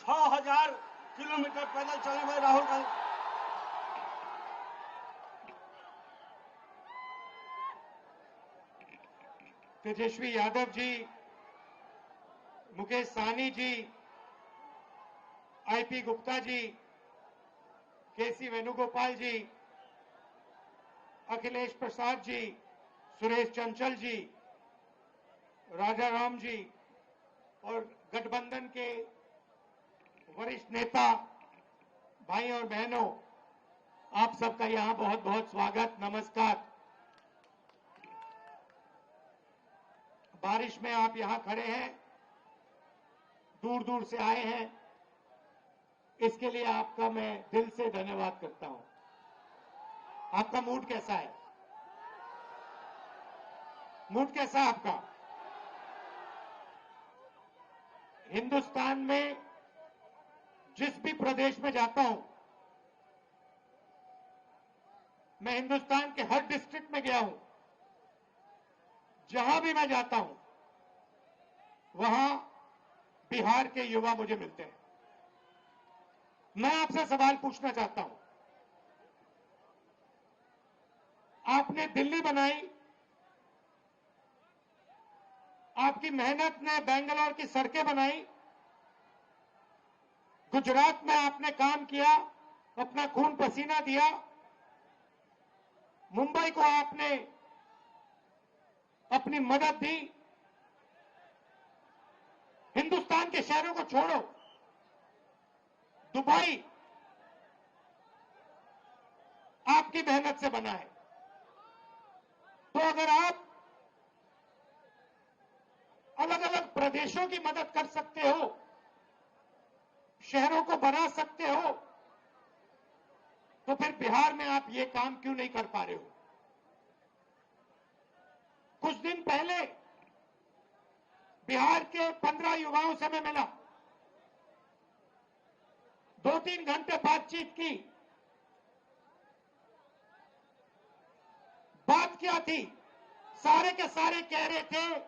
6,000 kilometre पैदल चले हुए राहुल गांधी। तेजस्वी यादव जी, मुकेश साहनी जी, आईपी गुप्ता जी, केसी वेणुगोपाल जी, अखिलेश प्रसाद जी, सुरेश चंचल जी, राजाराम जी और गठबंधन के वरिष्ठ नेता भाई और बहनों, आप सबका यहां बहुत बहुत स्वागत, नमस्कार। बारिश में आप यहां खड़े हैं, दूर दूर से आए हैं, इसके लिए आपका मैं दिल से धन्यवाद करता हूं। आपका मूड कैसा है? मूड कैसा है आपका? हिंदुस्तान में जिस भी प्रदेश में जाता हूं, मैं हिंदुस्तान के हर डिस्ट्रिक्ट में गया हूं, जहां भी मैं जाता हूं वहां बिहार के युवा मुझे मिलते हैं। मैं आपसे सवाल पूछना चाहता हूं, आपने दिल्ली बनाई, आपकी मेहनत ने बेंगलोर की सड़कें बनाई, गुजरात में आपने काम किया, अपना खून पसीना दिया, मुंबई को आपने अपनी मदद दी। हिंदुस्तान के शहरों को छोड़ो, दुबई आपकी मेहनत से बना है। तो अगर आप अलग अलग प्रदेशों की मदद कर सकते हो, शहरों को बना सकते हो, तो फिर बिहार में आप ये काम क्यों नहीं कर पा रहे हो? कुछ दिन पहले बिहार के 15 युवाओं से मैं मिला, 2-3 घंटे बातचीत की। बात क्या थी? सारे के सारे कह रहे थे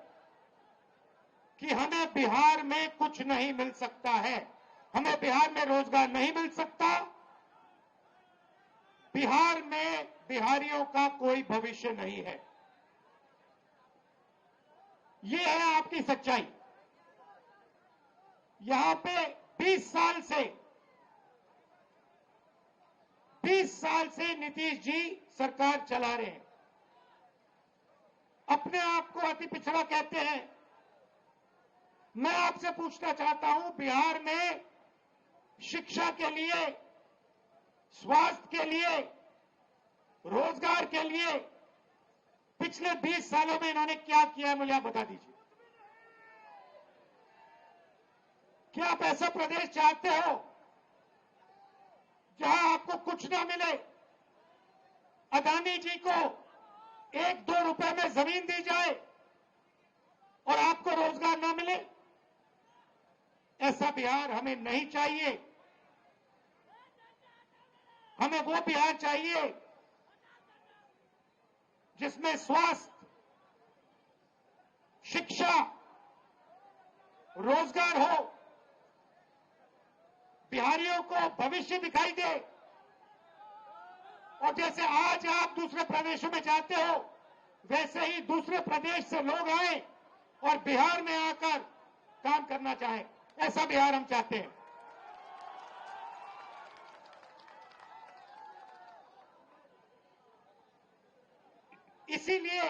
कि हमें बिहार में कुछ नहीं मिल सकता है, हमें बिहार में रोजगार नहीं मिल सकता, बिहार में बिहारियों का कोई भविष्य नहीं है। ये है आपकी सच्चाई। यहां पे 20 साल से नीतीश जी सरकार चला रहे हैं। अपने आप को अति पिछड़ा कहते हैं। मैं आपसे पूछना चाहता हूं, बिहार में शिक्षा के लिए, स्वास्थ्य के लिए, रोजगार के लिए पिछले 20 सालों में इन्होंने क्या किया है, मुझे आप बता दीजिए। क्या आप ऐसा प्रदेश चाहते हो जहां आपको कुछ ना मिले, अदानी जी को 1-2 रुपए में जमीन दी जाए और आपको रोजगार ना मिले? ऐसा बिहार हमें नहीं चाहिए। हमें वो बिहार चाहिए जिसमें स्वास्थ्य, शिक्षा, रोजगार हो, बिहारियों को भविष्य दिखाई दे। और जैसे आज आप दूसरे प्रदेशों में जाते हो, वैसे ही दूसरे प्रदेश से लोग आए और बिहार में आकर काम करना चाहें। ऐसा बिहार हम चाहते हैं। इसीलिए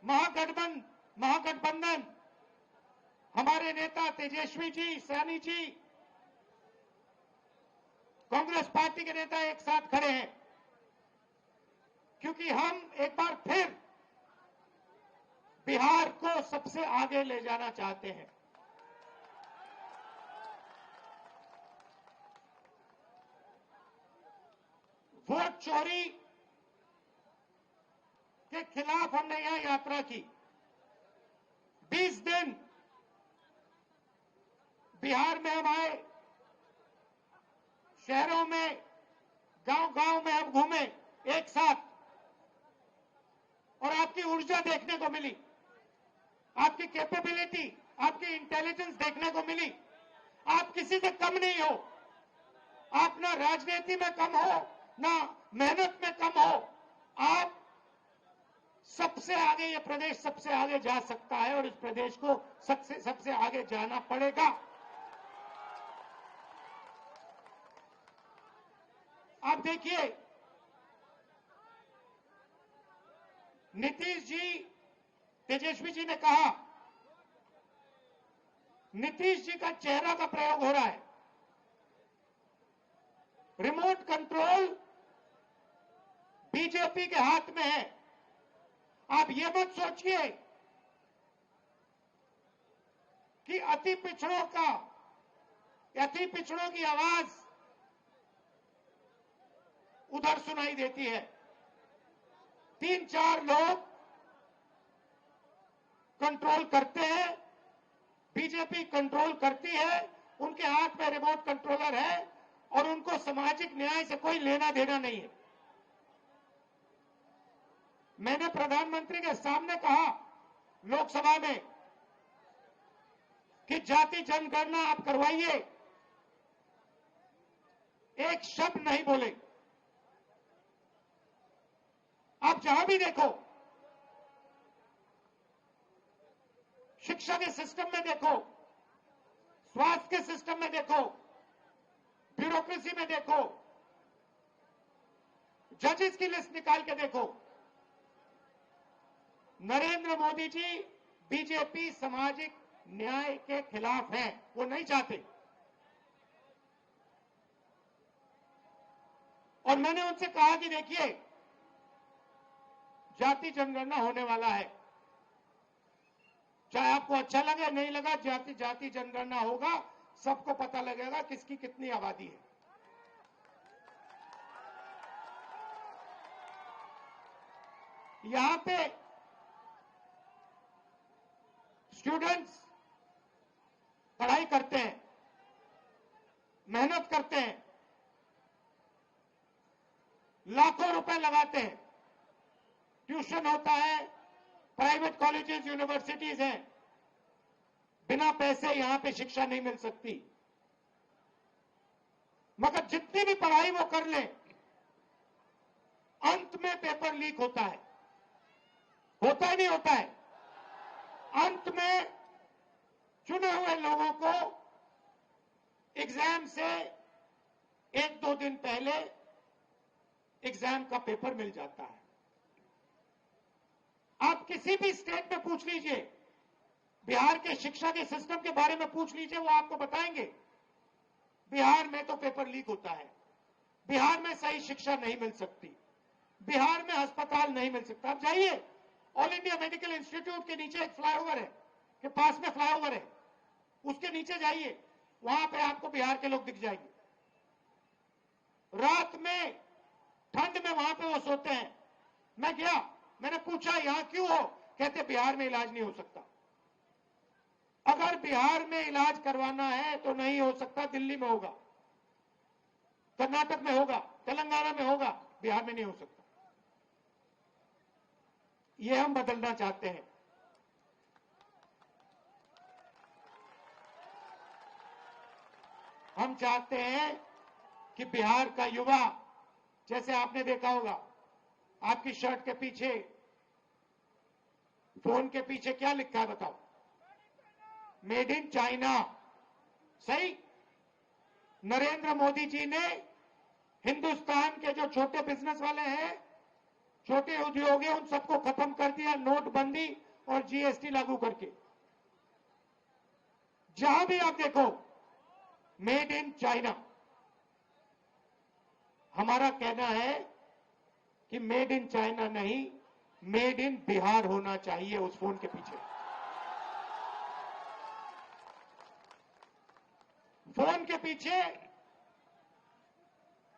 महागठबंधन, हमारे नेता तेजस्वी जी, साहनी जी, कांग्रेस पार्टी के नेता एक साथ खड़े हैं, क्योंकि हम एक बार फिर बिहार को सबसे आगे ले जाना चाहते हैं। वोट चोरी के खिलाफ हमने यहां यात्रा की। 20 दिन बिहार में हम आए, शहरों में, गांव-गांव में हम घूमे एक साथ, और आपकी ऊर्जा देखने को मिली, आपकी कैपेबिलिटी, आपकी इंटेलिजेंस देखने को मिली। किसी से कम नहीं हो, आप ना राजनीति में कम हो, ना मेहनत में कम हो। आप सबसे आगे, ये प्रदेश सबसे आगे जा सकता है और इस प्रदेश को सबसे आगे जाना पड़ेगा। आप देखिए, नीतीश जी, तेजस्वी जी ने कहा, नीतीश जी का चेहरा का प्रयोग हो रहा है। रिमोट कंट्रोल बीजेपी के हाथ में है। आप ये मत सोचिए कि अति पिछड़ों की आवाज उधर सुनाई देती है। 3-4 लोग कंट्रोल करते हैं, बीजेपी कंट्रोल करती है, उनके हाथ में रिमोट कंट्रोलर है और उनको सामाजिक न्याय से कोई लेना देना नहीं है। मैंने प्रधानमंत्री के सामने कहा लोकसभा में कि जाति जनगणना आप करवाइए, एक शब्द नहीं बोले। आप जहां भी देखो, शिक्षा के सिस्टम में देखो, स्वास्थ्य के सिस्टम में देखो, ब्यूरोक्रेसी में देखो, जजेस की लिस्ट निकाल के देखो, नरेंद्र मोदी जी बीजेपी सामाजिक न्याय के खिलाफ है, वो नहीं चाहते। और मैंने उनसे कहा कि देखिए, जाति जनगणना होने वाला है, चाहे आपको अच्छा लगे नहीं लगा, जाति जनगणना होगा, सबको पता लगेगा किसकी कितनी आबादी है। यहां पे स्टूडेंट्स पढ़ाई करते हैं, मेहनत करते हैं, लाखों रुपए लगाते हैं, ट्यूशन होता है, प्राइवेट कॉलेजेस यूनिवर्सिटीज हैं, बिना पैसे यहां पे शिक्षा नहीं मिल सकती। मगर जितनी भी पढ़ाई वो कर ले, अंत में पेपर लीक होता है। होता ही नहीं होता है। अंत में चुने हुए लोगों को एग्जाम से 1-2 दिन पहले एग्जाम का पेपर मिल जाता है। आप किसी भी स्टेट में पूछ लीजिए, बिहार के शिक्षा के सिस्टम के बारे में पूछ लीजिए, वो आपको बताएंगे बिहार में तो पेपर लीक होता है, बिहार में सही शिक्षा नहीं मिल सकती, बिहार में अस्पताल नहीं मिल सकता। आप जाइए, ऑल इंडिया मेडिकल इंस्टीट्यूट के नीचे एक फ्लाईओवर है, के पास में फ्लाईओवर है, उसके नीचे जाइए, वहां पे आपको बिहार के लोग दिख जाएंगे। रात में ठंड में वहां पे वो सोते हैं। मैं गया, मैंने पूछा यहां क्यों हो, कहते बिहार में इलाज नहीं हो सकता। अगर बिहार में इलाज करवाना है तो नहीं हो सकता, दिल्ली में होगा, कर्नाटक में होगा, तेलंगाना में होगा, बिहार में नहीं हो सकता। ये हम बदलना चाहते हैं। हम चाहते हैं कि बिहार का युवा, जैसे आपने देखा होगा, आपकी शर्ट के पीछे, फोन के पीछे क्या लिखा है बताओ? Made in China. सही। नरेंद्र मोदी जी ने हिंदुस्तान के जो छोटे बिजनेस वाले हैं, छोटे उद्योग हैं, उन सबको खत्म कर दिया, नोटबंदी और जीएसटी लागू करके। जहां भी आप देखो, मेड इन चाइना। हमारा कहना है कि मेड इन चाइना नहीं, मेड इन बिहार होना चाहिए उस फोन के पीछे। फोन के पीछे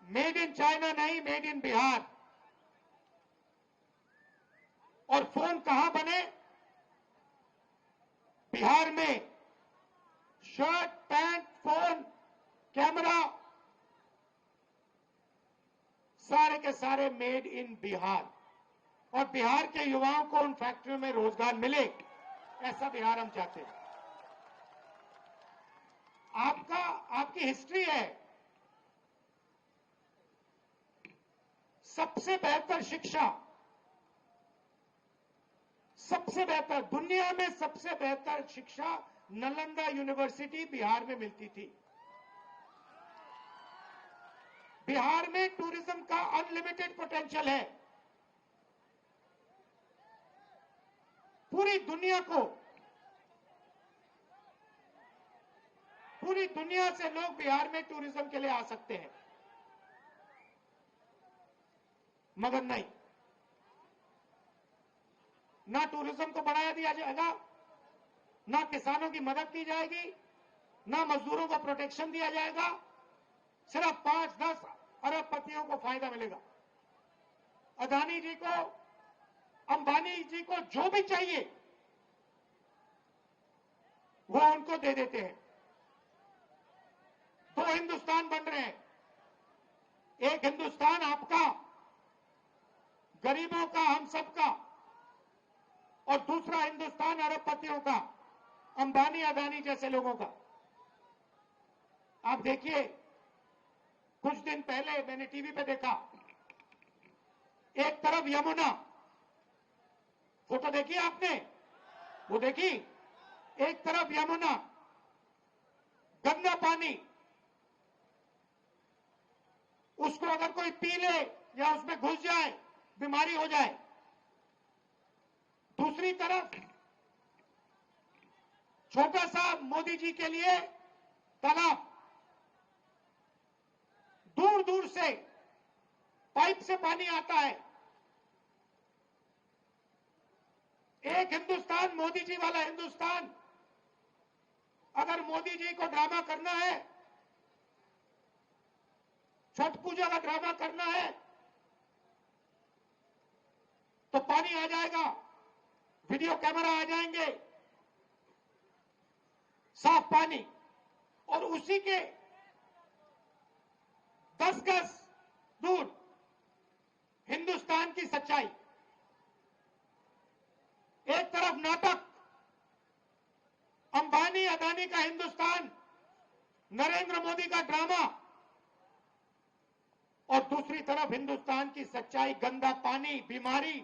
मेड इन चाइना नहीं, मेड इन बिहार। और फोन कहां बने? बिहार में। शर्ट, पैंट, फोन, कैमरा, सारे के सारे मेड इन बिहार। और बिहार के युवाओं को उन फैक्ट्रियों में रोजगार मिले, ऐसा बिहार हम चाहते हैं। आपका की हिस्ट्री है, सबसे बेहतर शिक्षा, सबसे बेहतर, दुनिया में सबसे बेहतर शिक्षा नालंदा यूनिवर्सिटी बिहार में मिलती थी। बिहार में टूरिज्म का अनलिमिटेड पोटेंशियल है। पूरी दुनिया से लोग बिहार में टूरिज्म के लिए आ सकते हैं, मगर नहीं, ना टूरिज्म को बढ़ाया दिया जाएगा, ना किसानों की मदद की जाएगी, ना मजदूरों को प्रोटेक्शन दिया जाएगा। सिर्फ 5-10 अरबपतियों को फायदा मिलेगा। अदानी जी को, अंबानी जी को जो भी चाहिए वो उनको दे देते हैं। 2 हिंदुस्तान बन रहे हैं। एक हिंदुस्तान आपका, गरीबों का, हम सबका, और दूसरा हिंदुस्तान अरबपतियों का, अंबानी अदानी जैसे लोगों का। आप देखिए, कुछ दिन पहले मैंने टीवी पे देखा, एक तरफ यमुना, फोटो देखी आपने? वो देखी? एक तरफ यमुना, गंदा पानी, उसको अगर कोई पी ले या उसमें घुस जाए बीमारी हो जाए। दूसरी तरफ छोटा सा मोदी जी के लिए तालाब, दूर दूर से पाइप से पानी आता है। एक हिंदुस्तान, मोदी जी वाला हिंदुस्तान, अगर मोदी जी को ड्रामा करना है, छठ पूजा का ड्रामा करना है, तो पानी आ जाएगा, वीडियो कैमरा आ जाएंगे, साफ पानी, और उसी के 10 गज दूर हिंदुस्तान की सच्चाई। एक तरफ नाटक, अंबानी अदानी का हिंदुस्तान, नरेंद्र मोदी का ड्रामा, और दूसरी तरफ हिंदुस्तान की सच्चाई, गंदा पानी, बीमारी।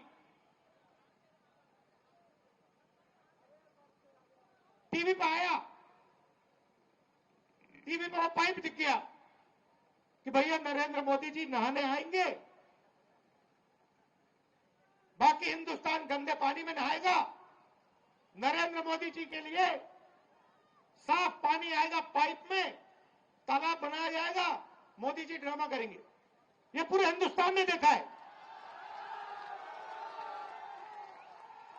टीवी पे आया, टीवी पे वो पाइप दिख गया कि भैया नरेंद्र मोदी जी नहाने आएंगे, बाकी हिंदुस्तान गंदे पानी में नहाएगा। नरेंद्र मोदी जी के लिए साफ पानी आएगा पाइप में, तालाब बनाया जाएगा, मोदी जी ड्रामा करेंगे। ये पूरे हिंदुस्तान ने देखा है,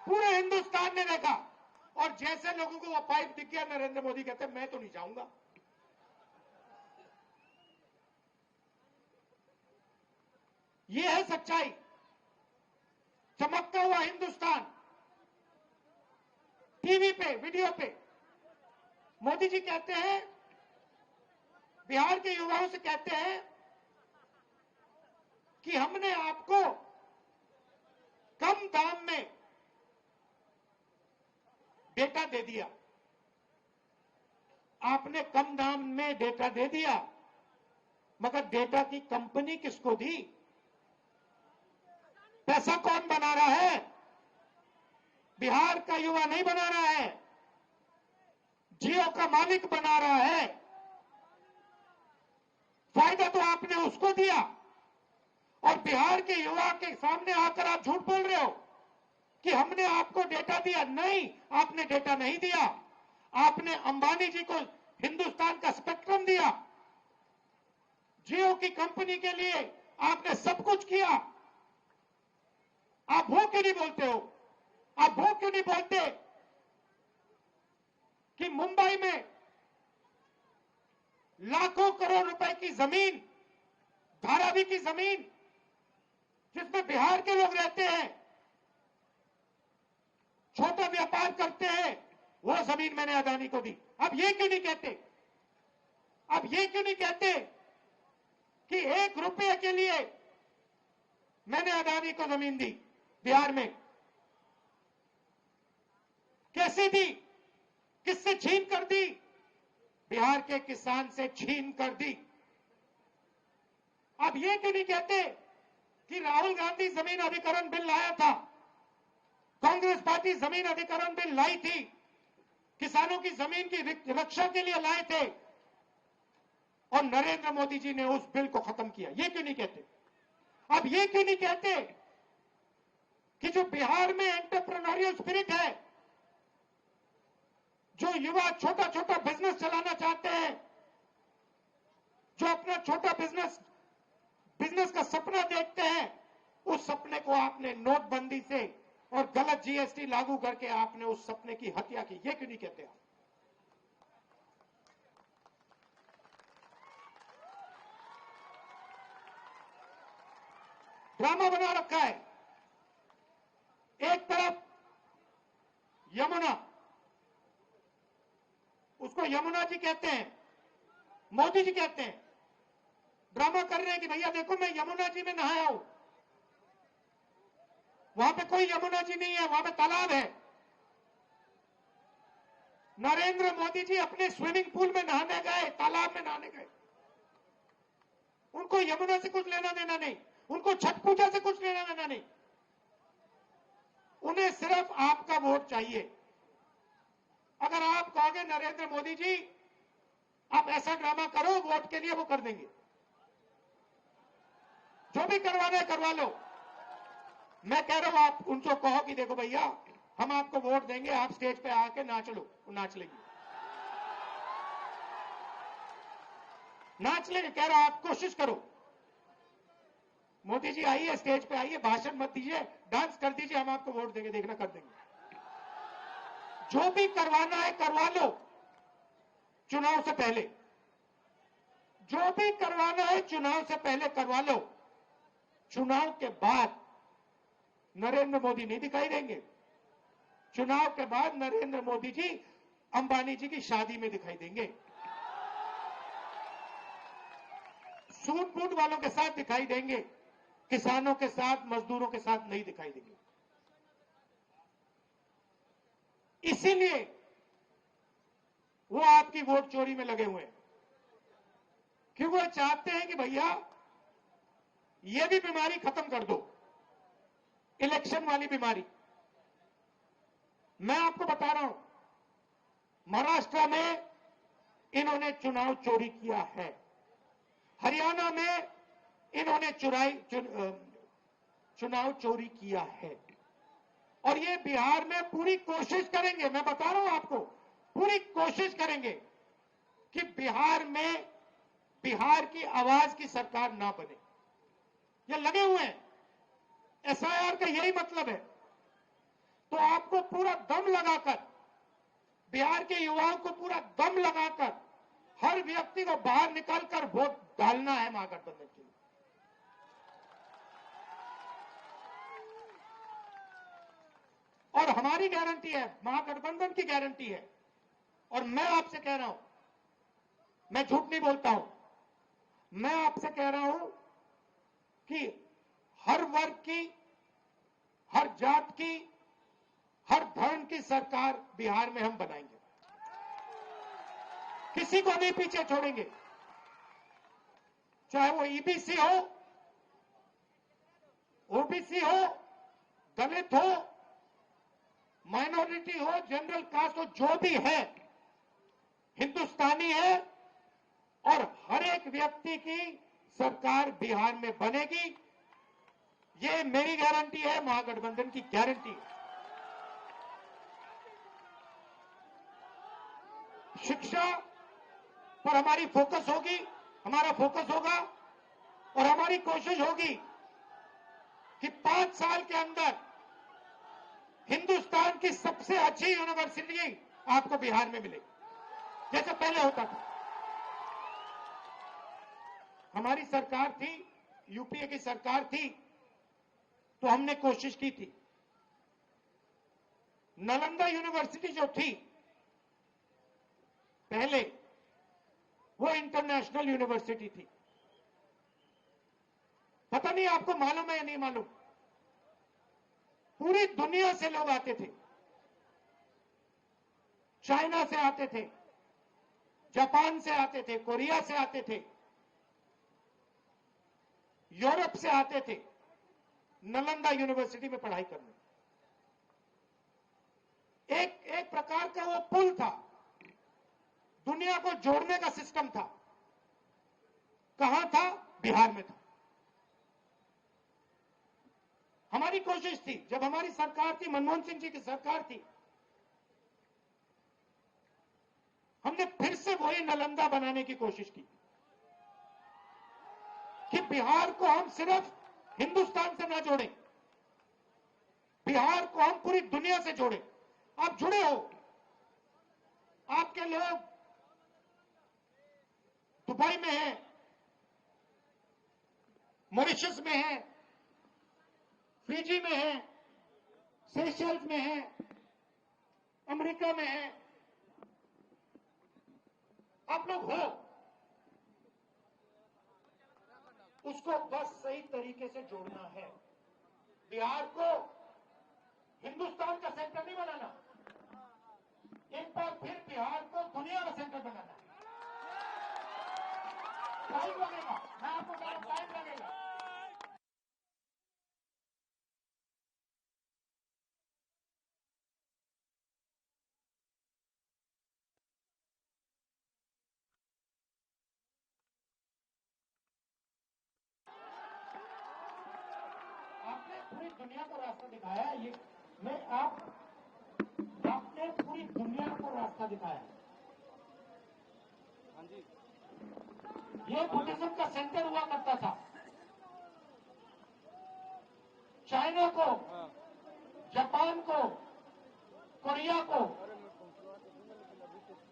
पूरे हिंदुस्तान ने देखा। और जैसे लोगों को वो पाइप दिख गया, नरेंद्र मोदी कहते मैं तो नहीं जाऊंगा। ये है सच्चाई, चमकता हुआ हिंदुस्तान। टीवी पे, वीडियो पे मोदी जी कहते हैं, बिहार के युवाओं से कहते हैं कि हमने आपको कम दाम में डेटा दे दिया। आपने कम दाम में डेटा दे दिया, मगर डेटा की कंपनी किसको दी? पैसा कौन बना रहा है? बिहार का युवा नहीं बना रहा है, जियो का मालिक बना रहा है। फायदा तो आपने उसको दिया, और बिहार के युवा के सामने आकर आप झूठ बोल रहे हो कि हमने आपको डेटा दिया। नहीं, आपने डेटा नहीं दिया। आपने अंबानी जी को हिंदुस्तान का स्पेक्ट्रम दिया, जियो की कंपनी के लिए आपने सब कुछ किया। आप वो क्यों नहीं बोलते हो? आप वो क्यों नहीं बोलते कि मुंबई में लाखों करोड़ रुपए की जमीन, धारावी की जमीन, जिसमें बिहार के लोग रहते हैं, छोटा व्यापार करते हैं, वो जमीन मैंने अदानी को दी। अब ये क्यों नहीं कहते? अब ये क्यों नहीं कहते कि 1 रुपये के लिए मैंने अदानी को जमीन दी बिहार में? कैसे दी? किससे छीन कर दी? बिहार के किसान से छीन कर दी। आप ये क्यों नहीं कहते कि राहुल गांधी जमीन अधिग्रहण बिल लाया था, कांग्रेस पार्टी जमीन अधिग्रहण बिल लाई थी, किसानों की जमीन की रक्षा के लिए लाए थे और नरेंद्र मोदी जी ने उस बिल को खत्म किया? ये क्यों नहीं कहते? अब ये क्यों नहीं कहते कि जो बिहार में एंटरप्रेन्योरियल स्पिरिट है, जो युवा छोटा छोटा बिजनेस चलाना चाहते हैं, जो अपना छोटा बिजनेस का सपना देखते हैं, उस सपने को आपने नोटबंदी से और गलत जीएसटी लागू करके आपने उस सपने की हत्या की? ये क्यों नहीं कहते आप? ड्रामा बना रखा है। एक तरफ यमुना, उसको यमुना जी कहते हैं, मोदी जी कहते हैं, ड्रामा कर रहे हैं कि भैया देखो मैं यमुना जी में नहाया हूं। वहां पे कोई यमुना जी नहीं है, वहां पे तालाब है। नरेंद्र मोदी जी अपने स्विमिंग पूल में नहाने गए, तालाब में नहाने गए। उनको यमुना से कुछ लेना देना नहीं, उनको छठ पूजा से कुछ लेना देना नहीं। उन्हें सिर्फ आपका वोट चाहिए। अगर आप कहोगे नरेंद्र मोदी जी आप ऐसा ड्रामा करो वोट के लिए, वो कर देंगे। जो भी करवाना है करवा लो। मैं कह रहा हूं आप उनको कहो कि देखो भैया हम आपको वोट देंगे, आप स्टेज पे आके नाच लो, वो नाच लेंगे। नाच लेंगे, कह रहा हूं आप कोशिश करो। मोदी जी आइए, स्टेज पे आइए, भाषण मत दीजिए, डांस कर दीजिए, हम आपको वोट देंगे, देखना कर देंगे। जो भी करवाना है करवा लो चुनाव से पहले। जो भी करवाना है चुनाव से पहले करवा लो। चुनाव के बाद नरेंद्र मोदी नहीं दिखाई देंगे। चुनाव के बाद नरेंद्र मोदी जी अंबानी जी की शादी में दिखाई देंगे, सूट बूट वालों के साथ दिखाई देंगे, किसानों के साथ, मजदूरों के साथ नहीं दिखाई देंगे। इसीलिए वो आपकी वोट चोरी में लगे हुए हैं, क्योंकि वो चाहते हैं कि भैया ये भी बीमारी खत्म कर दो, इलेक्शन वाली बीमारी। मैं आपको बता रहा हूं, महाराष्ट्र में इन्होंने चुनाव चोरी किया है, हरियाणा में इन्होंने चुनाव चोरी किया है, और ये बिहार में पूरी कोशिश करेंगे। मैं बता रहा हूं आपको, पूरी कोशिश करेंगे कि बिहार में बिहार की आवाज की सरकार ना बने। ये लगे हुए हैं, एसआईआर का यही मतलब है। तो आपको पूरा दम लगाकर, बिहार के युवाओं को पूरा दम लगाकर, हर व्यक्ति को बाहर निकालकर वोट डालना है महागठबंधन के लिए। और हमारी गारंटी है, महागठबंधन की गारंटी है। और मैं आपसे कह रहा हूं, मैं झूठ नहीं बोलता हूं, मैं आपसे कह रहा हूं कि हर वर्ग की, हर जात की, हर धर्म की सरकार बिहार में हम बनाएंगे। किसी को नहीं पीछे छोड़ेंगे, चाहे वो ईबीसी हो, ओबीसी हो, दलित हो, माइनॉरिटी हो, जनरल कास्ट हो, जो भी है हिंदुस्तानी है, और हर एक व्यक्ति की सरकार बिहार में बनेगी। ये मेरी गारंटी है, महागठबंधन की गारंटी है। शिक्षा पर हमारी फोकस होगी, हमारा फोकस होगा, और हमारी कोशिश होगी कि 5 साल के अंदर हिंदुस्तान की सबसे अच्छी यूनिवर्सिटी आपको बिहार में मिलेगी, जैसे पहले होता था। हमारी सरकार थी, यूपीए की सरकार थी, तो हमने कोशिश की थी। नालंदा यूनिवर्सिटी जो थी पहले, वो इंटरनेशनल यूनिवर्सिटी थी। पता नहीं आपको मालूम है या नहीं मालूम, पूरी दुनिया से लोग आते थे, चाइना से आते थे, जापान से आते थे, कोरिया से आते थे, यूरोप से आते थे नालंदा यूनिवर्सिटी में पढ़ाई करने। एक प्रकार का वो पुल था, दुनिया को जोड़ने का सिस्टम था। कहां था? बिहार में था। हमारी कोशिश थी, जब हमारी सरकार थी, मनमोहन सिंह जी की सरकार थी, हमने फिर से वही नालंदा बनाने की कोशिश की कि बिहार को हम सिर्फ हिंदुस्तान से ना जोड़ें, बिहार को हम पूरी दुनिया से जोड़ें। आप जुड़े हो, आपके लोग दुबई में हैं, मॉरिशस में हैं, फिजी में हैं, सेशल्स में हैं, अमेरिका में हैं। आप लोग हो, उसको बस सही तरीके से जोड़ना है। बिहार को हिंदुस्तान का सेंटर नहीं बनाना, एक बार फिर बिहार को दुनिया का सेंटर बनाना है। टाइम लगेगा, मैं आपको कह रहा हूं, टाइम लगेगा। आपने पूरी दुनिया को रास्ता दिखाया है। ये मैं आपने पूरी दुनिया को रास्ता दिखाया है। ये बुद्धिज्म का सेंटर हुआ करता था। चाइना को, जापान को, कोरिया को,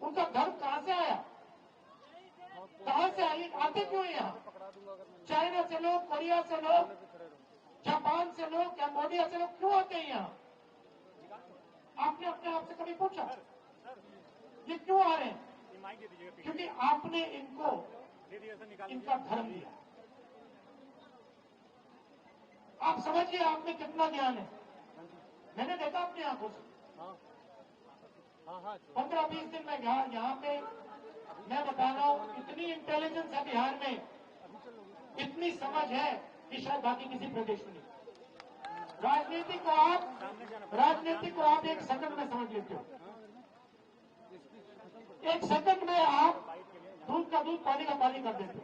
उनका धर्म कहां से आया? कहां से आई? आते क्यों यहाँ? चाइना से लोग, कोरिया से लोग, जापान से लोग, कैम्बोडिया से लोग क्यों आते हैं यहाँ? आपने अपने आप से कभी पूछा ये क्यों आ रहे हैं? क्योंकि आपने इनको इनका धर्म दिया। आप समझिए आप में कितना ज्ञान है। मैंने देखा अपनी आंखों से। 15-20 दिन में यहाँ पे मैं बता रहा हूँ, इतनी इंटेलिजेंस है बिहार में, इतनी समझ है कि शायद बाकी किसी प्रदेश में नहीं। राजनीति को आप एक सेकंड में समझ लेते हो। एक सेकंड में आप दूध का दूध, पानी का पानी कर देते हो।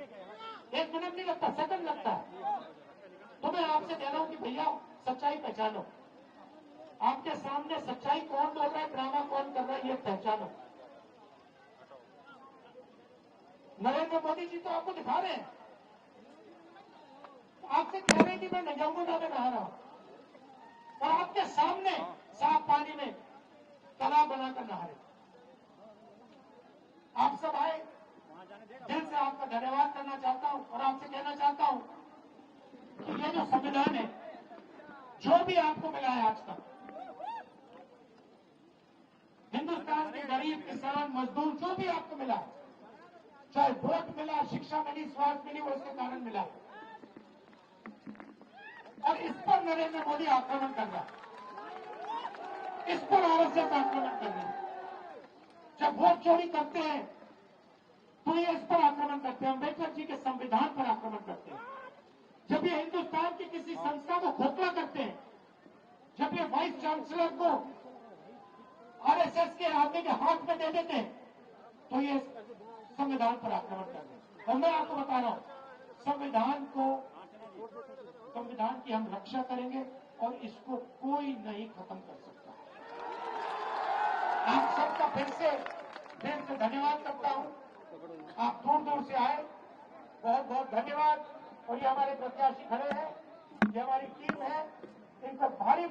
1 मिनट नहीं लगता, सेकंड लगता है। तो मैं आपसे कह रहा हूं कि भैया सच्चाई पहचानो। आपके सामने सच्चाई कौन बोल रहा है, ड्रामा कौन कर रहा है, ये पहचानो। नरेंद्र मोदी जी तो आपको दिखा रहे हैं, आपसे कह रहे हैं कि मैं यमुना में नहा रहा हूं, और आपके सामने साफ पानी में तालाब बनाकर नहा रहे। आप सब आए, दिल से आपका धन्यवाद करना चाहता हूं और आपसे कहना चाहता हूं कि ये जो संविधान है, जो भी आपको मिला है आज तक, हिंदुस्तान के गरीब, किसान, मजदूर, जो भी आपको मिला है, चाहे वोट मिला, शिक्षा मिली, स्वास्थ्य मिली, वो इसके कारण मिला है। और इस पर नरेंद्र मोदी आक्रमण कर रहा है, इस पर आरएसएस आक्रमण कर रही है। जब वोट चोरी करते हैं तो ये इस पर आक्रमण करते हैं, अम्बेडकर जी के संविधान पर आक्रमण करते हैं। जब ये हिंदुस्तान की किसी संस्था को खोखला करते हैं, जब ये वाइस चांसलर को आरएसएस के आदमी के हाथ में दे देते हैं, तो ये संविधान पर आक्रमण कर रहे हैं। और मैं आपको बता रहा हूं, संविधान की हम रक्षा करेंगे और इसको कोई नहीं खत्म कर सकता। आप सबका फिर से दिल से धन्यवाद करता हूं। आप दूर दूर से आए, बहुत बहुत धन्यवाद। और ये हमारे प्रत्याशी खड़े हैं, ये हमारी टीम है, इनको भारी